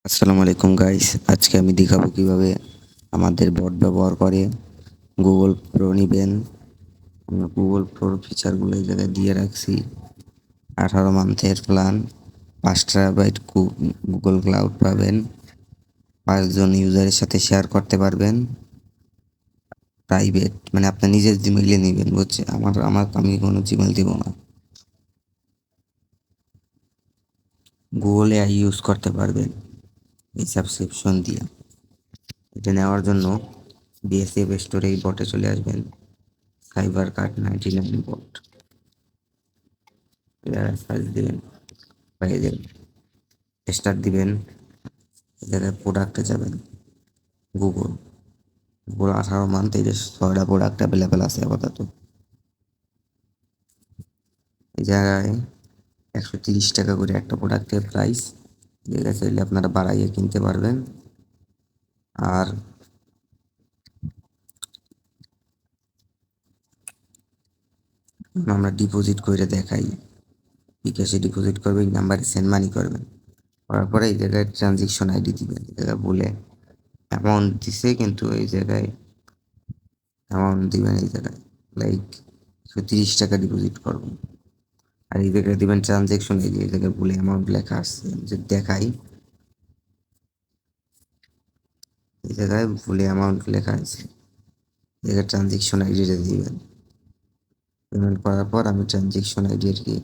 আসসালামু আলাইকুম গাইস, আজকে আমি দেখাবো কিভাবে আমাদের বট ব্যবহার করে গুগল প্রো নিবেন। আমরা গুগল প্রোর ফিচারগুলো এই জায়গায় দিয়ে রাখছি। 18 মান্থের প্ল্যান, 5 TB গুগল ক্লাউড পাবেন, 5 জন ইউজারের সাথে শেয়ার করতে পারবেন। প্রাইভেট মানে আপনার নিজের জিমেইলে নেবেন, বুঝছে? আমি কোনো জিমেইল দিব না। গুগল এআই ইউজ করতে পারবেন এই সাবস্ক্রিপশন দিয়ে। এটা নেওয়ার জন্য বিএসএফ স্টোরে এই বটে চলে আসবেন। সাইবার কার্ড 99 বট সার্চ দিবেন, পেয়ে যাবেন। স্টার্ট দিবেন, এই জায়গায় প্রোডাক্টে যাবেন। গুগল গুগল 18 মান্থ, এই যে 6টা প্রোডাক্ট অ্যাভেলেবেল আছে আপাতত। এই জায়গায় 130 টাকা করে একটা প্রোডাক্টের প্রাইস। ঠিক আছে, চাইলে আপনারা বাড়াইয়ে কিনতে পারবেন। আর আমরা ডিপোজিট করে দেখাই। বিকাশে ডিপোজিট করবেন, এই নাম্বারে সেন্ড মানি করবেন। করার পরে এই জায়গায় ট্রানজেকশন আইডি দিবেন। এই জায়গায় বলে অ্যামাউন্ট দিছে, কিন্তু এই জায়গায় অ্যামাউন্ট দিবেন এই জায়গায় লাইক 130 টাকা ডিপোজিট করবেন। আর এই জায়গায় দিবেন ট্রানজেকশন আইডি। এই জায়গায় ভুলে অ্যামাউন্ট লেখা আসছে, যে দেখাই এই জায়গায় ভুলে অ্যামাউন্ট লেখা আছে। এই জায়গায় ট্রানজেকশন আইডিটা দিবেন। পেমেন্ট করার পর আমি ট্রানজেকশন আইডি আর কি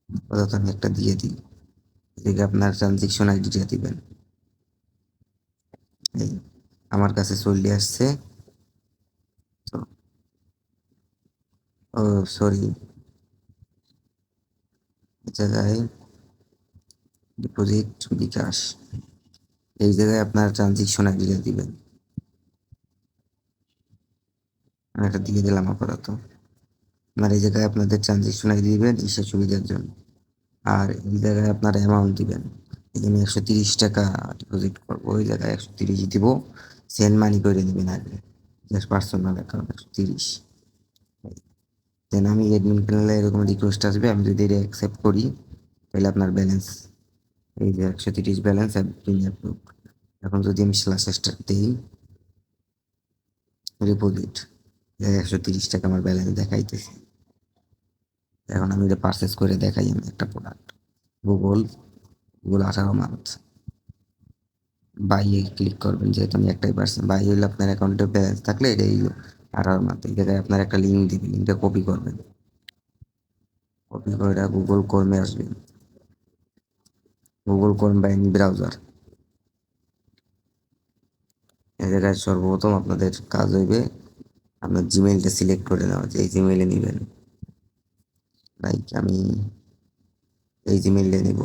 আপাতত আমি একটা দিয়ে দিই। এই জায়গায় আপনার ট্রানজেকশন আইডিটা দিবেন। এই আমার কাছে চলে আসছে। তো ও সরি, এই জায়গায় ডিপোজিট বিকাশ, এই জায়গায় আপনার ট্রানজেকশন আইডিটা দিবেন। আমি একটা দিয়ে দিলাম আপাতত। আপনার এই জায়গায় আপনাদের ট্রানজেকশন আইডি দিবেন ঈশা সুবিধার জন্য। আর এই জায়গায় আপনার অ্যামাউন্ট দিবেন। এই যে আমি 130 টাকা ডিপোজিট করবো, ওই জায়গায় 130 দিব। সেন্ড মানি করে নেবেন আগে, জাস্ট পার্সোনাল অ্যাকাউন্ট 130। দেন আমি অ্যাডমিন প্যানেলে এরকম রিকোয়েস্ট আসবে, আমি যদি এটা অ্যাকসেপ্ট করি তাহলে আপনার ব্যালেন্স, এই যে 130 ব্যালেন্স অ্যাপ্রুভ। এখন যদি আমি স্ল্যাশ স্টার্ট দিই, ডিপোজিট 130 টাকা আমার ব্যালেন্স দেখাইতেছে। এখন আমি এটা পারচেস করে দেখাই। আমি একটা প্রোডাক্ট গুগল গুগল 18 মান্থ বাইয়ে ক্লিক করবেন, যেহেতু আমি একটাই পার্সেন্ট বাই হইলে আপনার অ্যাকাউন্টে ব্যালেন্স থাকলে এটাই 18 মান্থ। এই জায়গায় আপনার একটা লিঙ্ক দিবে, লিঙ্কটা কপি করবেন। কপি করে গুগল ক্রোমে আসবেন, গুগল ক্রোম বা এনি ব্রাউজার। এই জায়গায় সর্বপ্রথম আপনাদের কাজ হইবে আপনার জিমেইলটা সিলেক্ট করে নেওয়া, যে এই জিমেইলে নেবেন। লাইক আমি এই জিমেইলে নেব।